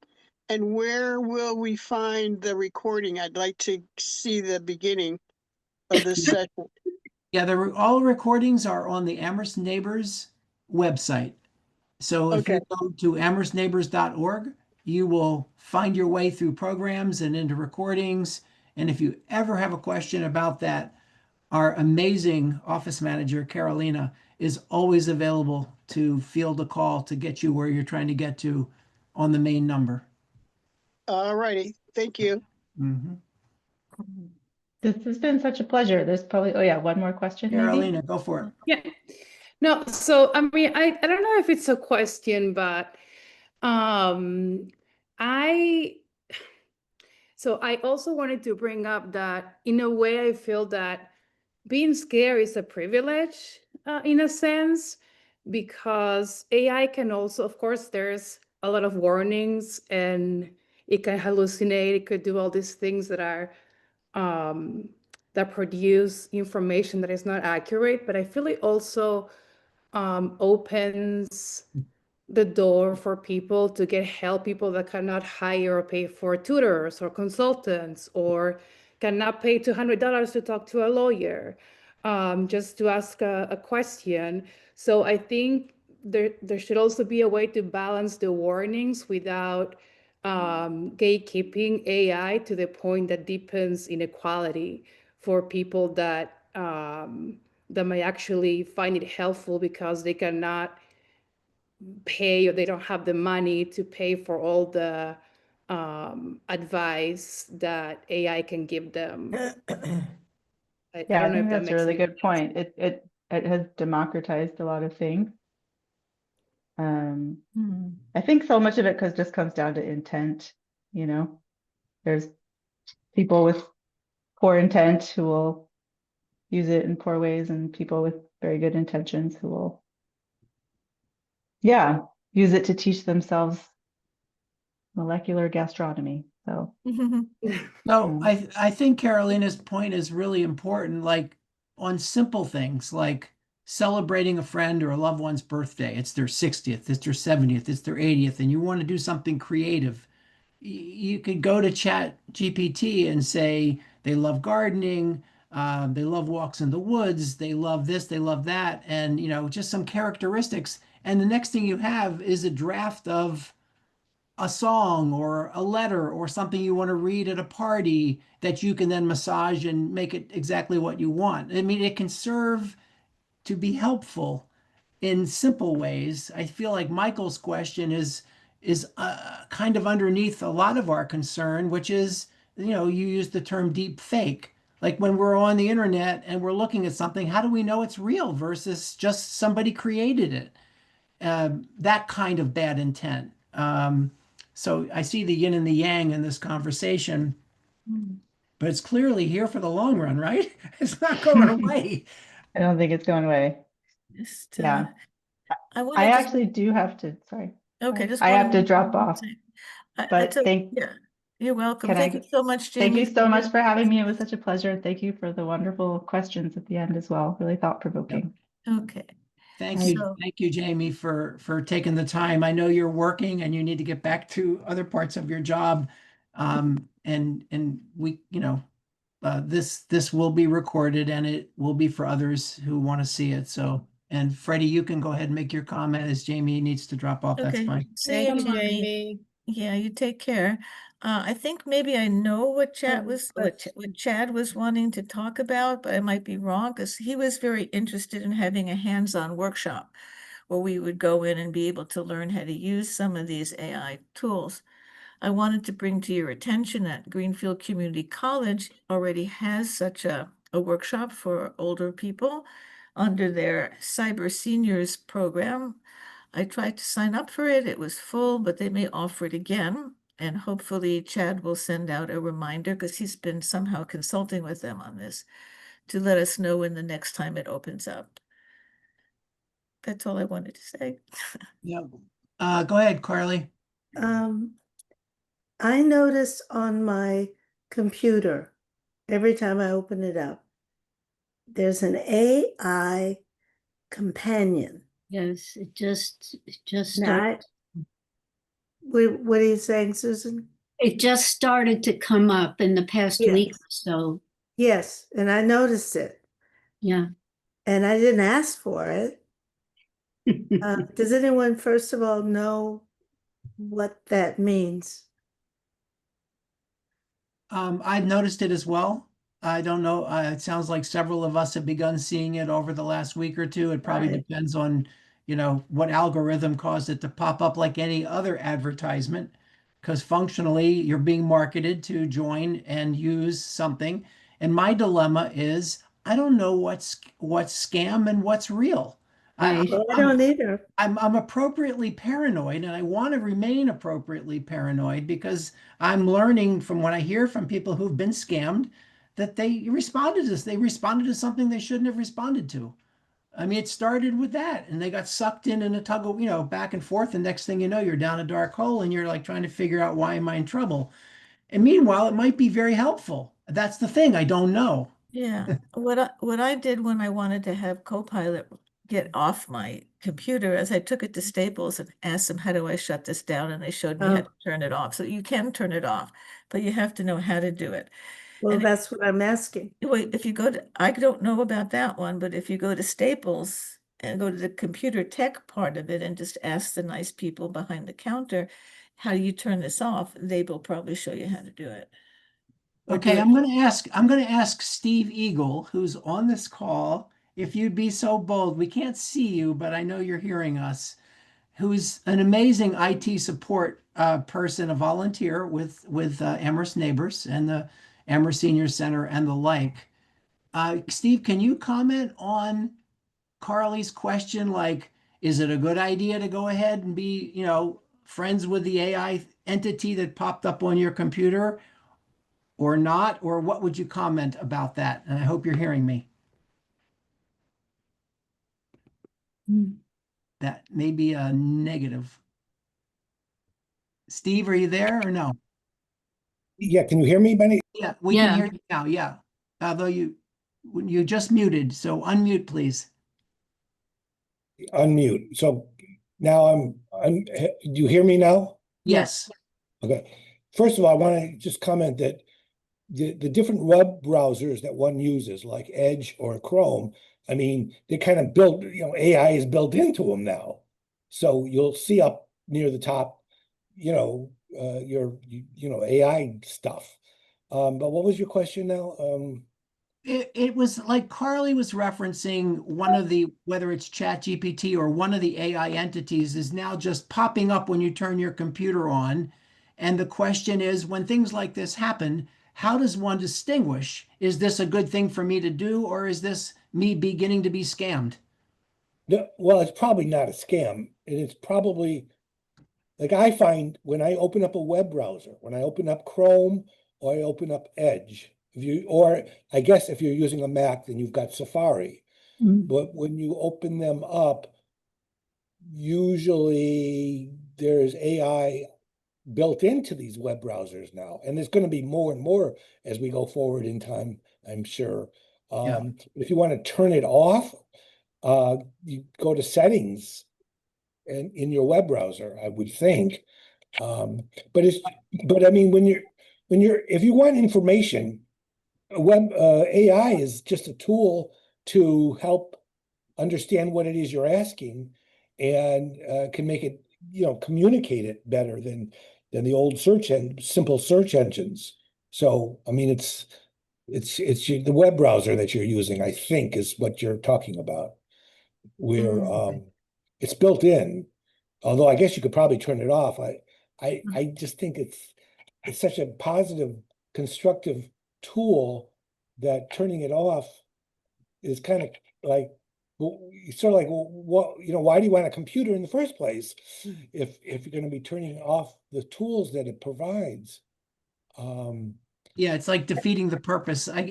Speaker 7: and where will we find the recording? I'd like to see the beginning of this session.
Speaker 3: Yeah, all recordings are on the Amherst Neighbors website. So if you
Speaker 7: Okay.
Speaker 3: go to amherstneighbors.org, you will find your way through programs and into recordings. And if you ever have a question about that, our amazing office manager, Carolina, is always available to field a call to get you where you're trying to get to on the main number.
Speaker 7: All righty. Thank you.
Speaker 3: Mhm.
Speaker 2: This has been such a pleasure. There's probably, oh yeah, one more question maybe.
Speaker 3: Carolina, go for it.
Speaker 8: Yeah. No, so I mean, I don't know if it's a question, but um I so I also wanted to bring up that in a way I feel that being scared is a privilege in a sense, because AI can also, of course, there's a lot of warnings and it can hallucinate, it could do all these things that are that produce information that is not accurate, but I feel it also opens the door for people to get help, people that cannot hire or pay for tutors or consultants, or cannot pay $200 to talk to a lawyer, just to ask a question. So I think there should also be a way to balance the warnings without gatekeeping AI to the point that deepens inequality for people that that may actually find it helpful because they cannot pay or they don't have the money to pay for all the advice that AI can give them. I
Speaker 2: Yeah, I
Speaker 8: don't know
Speaker 2: think
Speaker 8: if that
Speaker 2: that's a
Speaker 8: makes
Speaker 2: really
Speaker 8: any
Speaker 2: good point. It has democratized a lot of things. I think so much of it just comes down to intent, you know. There's people with poor intent who will use it in poor ways, and people with very good intentions who will, yeah, use it to teach themselves molecular gastronomy. So
Speaker 3: So I think Carolina's point is really important, like on simple things like celebrating a friend or a loved one's birthday. It's their 60th, it's their 70th, it's their 80th, and you want to do something creative. You could go to Chat GPT and say they love gardening, they love walks in the woods, they love this, they love that, and just some characteristics. And the next thing you have is a draft of a song or a letter or something you want to read at a party that you can then massage and make it exactly what you want. I mean, it can serve to be helpful in simple ways. I feel like Michael's question is kind of underneath a lot of our concern, which is, you use the term deep fake. Like when we're on the internet and we're looking at something, how do we know it's real versus just somebody created it? that kind of bad intent. So I see the yin and the yang in this conversation, but it's clearly here for the long run, right? It's not going away.
Speaker 2: I don't think it's going away.
Speaker 1: Just,
Speaker 2: Yeah.
Speaker 1: I
Speaker 2: I
Speaker 1: wanted to,
Speaker 2: actually do have to, sorry.
Speaker 1: okay, just
Speaker 2: I have to
Speaker 1: wanted
Speaker 2: drop off, but
Speaker 1: yeah, you're welcome.
Speaker 2: can
Speaker 1: Thank you
Speaker 2: I,
Speaker 1: so much,
Speaker 2: thank
Speaker 1: Jamie.
Speaker 2: you so much for having me. It was such a pleasure. Thank you for the wonderful questions at the end as well. Really thought-provoking.
Speaker 1: Okay,
Speaker 3: Thank
Speaker 2: Right.
Speaker 3: you.
Speaker 1: so,
Speaker 3: Thank you, Jamie, for taking the time. I know you're working and you need to get back to other parts of your job. And we, this will be recorded and it will be for others who want to see it. So, and Freddie, you can go ahead and make your comment as Jamie needs to drop off. That's
Speaker 1: okay,
Speaker 3: fine.
Speaker 1: say
Speaker 4: Thank you,
Speaker 1: goodbye.
Speaker 4: Jamie.
Speaker 1: Yeah, you take care. I think maybe I know what Chad was wanting to talk about, but I might be wrong because he was very interested in having a hands-on workshop where we would go in and be able to learn how to use some of these AI tools. I wanted to bring to your attention that Greenfield Community College already has such a workshop for older people under their Cyber Seniors program. I tried to sign up for it. It was full, but they may offer it again. And hopefully Chad will send out a reminder because he's been somehow consulting with them on this to let us know when the next time it opens up. That's all I wanted to say.
Speaker 3: Yeah. Go ahead, Carly.
Speaker 9: I notice on my computer, every time I open it up, there's an AI companion.
Speaker 10: Yes, it just
Speaker 9: Now,
Speaker 10: started.
Speaker 9: what are you saying, Susan?
Speaker 10: It just started to come up in the past
Speaker 9: Yeah.
Speaker 10: week or so.
Speaker 9: Yes, and I noticed it,
Speaker 10: Yeah.
Speaker 9: and I didn't ask for it. Does anyone, first of all, know what that means?
Speaker 3: I've noticed it as well. I don't know. It sounds like several of us have begun seeing it over the last week or two. It probably
Speaker 9: Right.
Speaker 3: depends on, what algorithm caused it to pop up like any other advertisement. Because functionally, you're being marketed to join and use something. And my dilemma is I don't know what's scam and what's real.
Speaker 10: Right.
Speaker 9: Well, I don't either.
Speaker 3: I'm appropriately paranoid and I want to remain appropriately paranoid because I'm learning from what I hear from people who've been scammed that they responded to something they shouldn't have responded to. I mean, it started with that and they got sucked in a tug of, back and forth. And next thing you know, you're down a dark hole and you're like trying to figure out why am I in trouble? And meanwhile, it might be very helpful. That's the thing. I don't know.
Speaker 1: Yeah, what I did when I wanted to have Copilot get off my computer is I took it to Staples and asked them, how do I shut this down? And they showed me how to turn it off. So you can turn it off, but you have to know how to do it.
Speaker 9: Well,
Speaker 1: And
Speaker 9: that's what I'm asking.
Speaker 1: wait, if you go to, I don't know about that one, but if you go to Staples and go to the computer tech part of it and just ask the nice people behind the counter, how do you turn this off? They will probably show you how to do it. Or do
Speaker 3: Okay,
Speaker 1: it.
Speaker 3: I'm going to ask Steve Eagle, who's on this call, if you'd be so bold. We can't see you, but I know you're hearing us. Who's an amazing IT support person, a volunteer with Amherst Neighbors and the Amherst Senior Center and the like. Steve, can you comment on Carly's question? Like, is it a good idea to go ahead and be, friends with the AI entity that popped up on your computer? Or not? Or what would you comment about that? And I hope you're hearing me. That may be a negative. Steve, are you there or no?
Speaker 11: Yeah, can you hear me, Benny?
Speaker 3: Yeah, we can hear you now. Yeah. Although you just muted, so unmute, please.
Speaker 11: Unmute. So now do you hear me now?
Speaker 3: Yes.
Speaker 11: Okay. First of all, I want to just comment that the different web browsers that one uses, like Edge or Chrome, I mean, they kind of built, AI is built into them now. So you'll see up near the top, your AI stuff. But what was your question now?
Speaker 3: It was like Carly was referencing one of the, whether it's ChatGPT or one of the AI entities is now just popping up when you turn your computer on. And the question is, when things like this happen, how does one distinguish? Is this a good thing for me to do, or is this me beginning to be scammed?
Speaker 11: No, well, it's probably not a scam. And it's probably, like I find when I open up a web browser, when I open up Chrome or I open up Edge, or I guess if you're using a Mac, then you've got Safari. But when you open them up, usually there's AI built into these web browsers now, and there's going to be more and more as we go forward in time, I'm sure.
Speaker 3: Yeah.
Speaker 11: If you want to turn it off, you go to settings and in your web browser, I would think. But I mean, if you want information, AI is just a tool to help understand what it is you're asking, and can make it, communicate it better than the old simple search engines. So, I mean, the web browser that you're using, I think, is what you're talking about, where it's built in. Although I guess you could probably turn it off. I just think it's such a positive, constructive tool that turning it off is kind of like, well, sort of like, well, why do you want a computer in the first place if you're going to be turning off the tools that it provides?
Speaker 3: Yeah, it's like defeating the purpose. I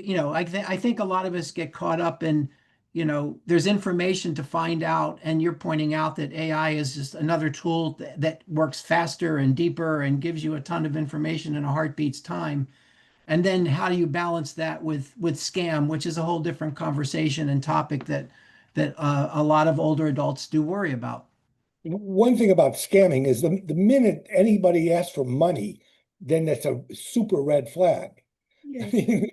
Speaker 3: think a lot of us get caught up in, there's information to find out, and you're pointing out that AI is just another tool that works faster and deeper and gives you a ton of information in a heartbeat's time. And then how do you balance that with scam, which is a whole different conversation and topic that a lot of older adults do worry about.
Speaker 11: One thing about scamming is the minute anybody asks for money, then that's a super red flag. I
Speaker 9: Yes.
Speaker 11: mean,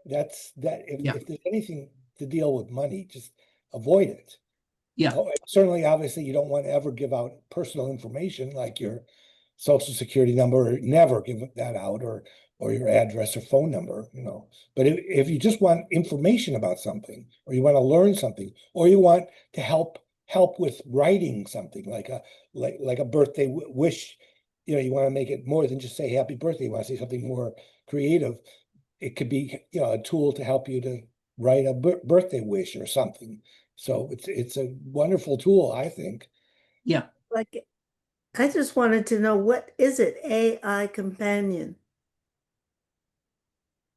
Speaker 11: that's that
Speaker 3: Yeah.
Speaker 11: if there's anything to deal with money, just avoid it.
Speaker 3: Yeah.
Speaker 11: Certainly, obviously, you don't want to ever give out personal information like your social security number, or never give that out, or your address or phone number, But if you just want information about something, or you want to learn something, or you want to help with writing something like a birthday wish, you want to make it more than just say happy birthday, you want to say something more creative. It could be, a tool to help you to write a birthday wish or something. So it's a wonderful tool, I think.
Speaker 3: Yeah.
Speaker 9: Like, I just wanted to know, what is it, AI companion?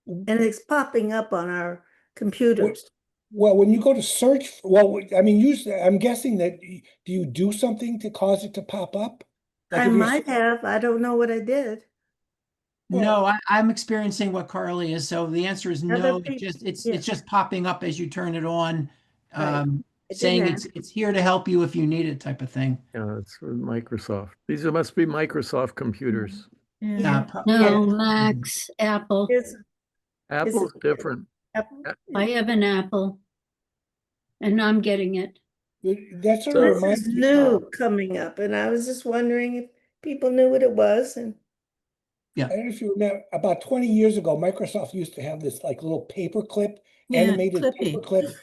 Speaker 9: And it's popping up on our computers.
Speaker 11: Well, when you go to search, I mean, usually, I'm guessing that do you do something to cause it to pop up? Like
Speaker 9: I
Speaker 11: if you're
Speaker 9: might have, I don't know what I did.
Speaker 3: No, I'm experiencing what Carly is. So the answer is
Speaker 9: Other
Speaker 3: no.
Speaker 9: people,
Speaker 3: It's
Speaker 9: yeah,
Speaker 3: just popping up as you turn it on,
Speaker 9: right. I
Speaker 3: saying
Speaker 9: didn't
Speaker 3: it's here to help you if you need it, type of thing.
Speaker 5: Yeah, it's for Microsoft. These must be Microsoft computers.
Speaker 1: Yeah.
Speaker 10: No,
Speaker 9: Yeah.
Speaker 10: Max, Apple.
Speaker 9: Is
Speaker 5: Apple's different.
Speaker 9: Apple?
Speaker 10: I have an Apple and I'm getting it.
Speaker 11: that sort of
Speaker 3: So
Speaker 9: This
Speaker 11: reminds
Speaker 9: is
Speaker 11: me.
Speaker 9: new coming up, and I was just wondering if people knew what it was. And
Speaker 3: yeah,
Speaker 11: I don't know if you remember, about 20 years ago, Microsoft used to have this like little paperclip,
Speaker 1: Yeah,
Speaker 11: animated
Speaker 1: Clippy.
Speaker 11: paperclip.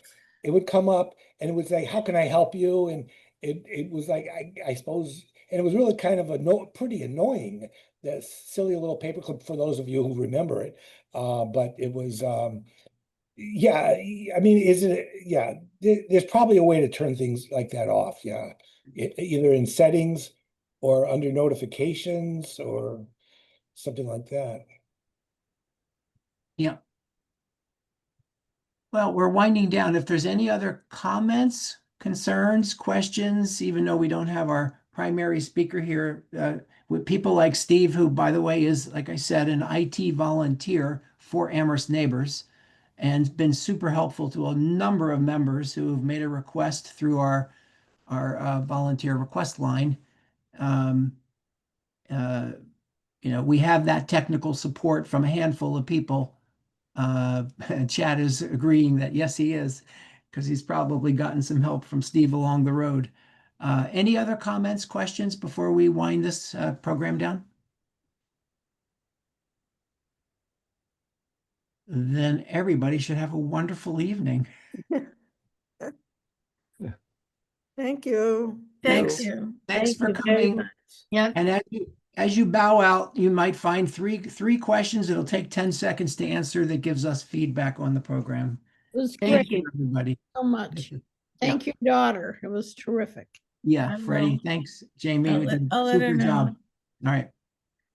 Speaker 11: It would come up and it would say, "How can I help you?" And it was like, I suppose, and it was really kind of pretty annoying. That silly little paperclip, for those of you who remember it. But it was, yeah. I mean, yeah? There's probably a way to turn things like that off. Yeah, either in settings or under notifications or something like that.
Speaker 3: yeah. Well, we're winding down. If there's any other comments, concerns, questions, even though we don't have our primary speaker here, with people like Steve, who, by the way, is, like I said, an IT volunteer for Amherst Neighbors and been super helpful to a number of members who have made a request through our volunteer request line. Um, uh, we have that technical support from a handful of people. Chad is agreeing that yes, he is, because he's probably gotten some help from Steve along the road. Any other comments, questions before we wind this program down? Then everybody should have a wonderful evening.
Speaker 9: thank you.
Speaker 3: Thanks.
Speaker 1: Thank you.
Speaker 3: Thanks
Speaker 9: Thank
Speaker 3: for
Speaker 9: you very
Speaker 3: coming.
Speaker 9: much.
Speaker 10: Yep.
Speaker 3: And as you bow out, you might find three questions. It'll take 10 seconds to answer that gives us feedback on the program.
Speaker 4: It was
Speaker 10: Thank
Speaker 4: great,
Speaker 3: Thank you, everybody.
Speaker 4: so much. Thank your daughter. It was terrific.
Speaker 3: Yeah,
Speaker 1: I
Speaker 3: Freddie,
Speaker 1: will.
Speaker 3: thanks. Jamie, you did a
Speaker 1: I'll let her
Speaker 3: super
Speaker 1: know.
Speaker 3: job. All right.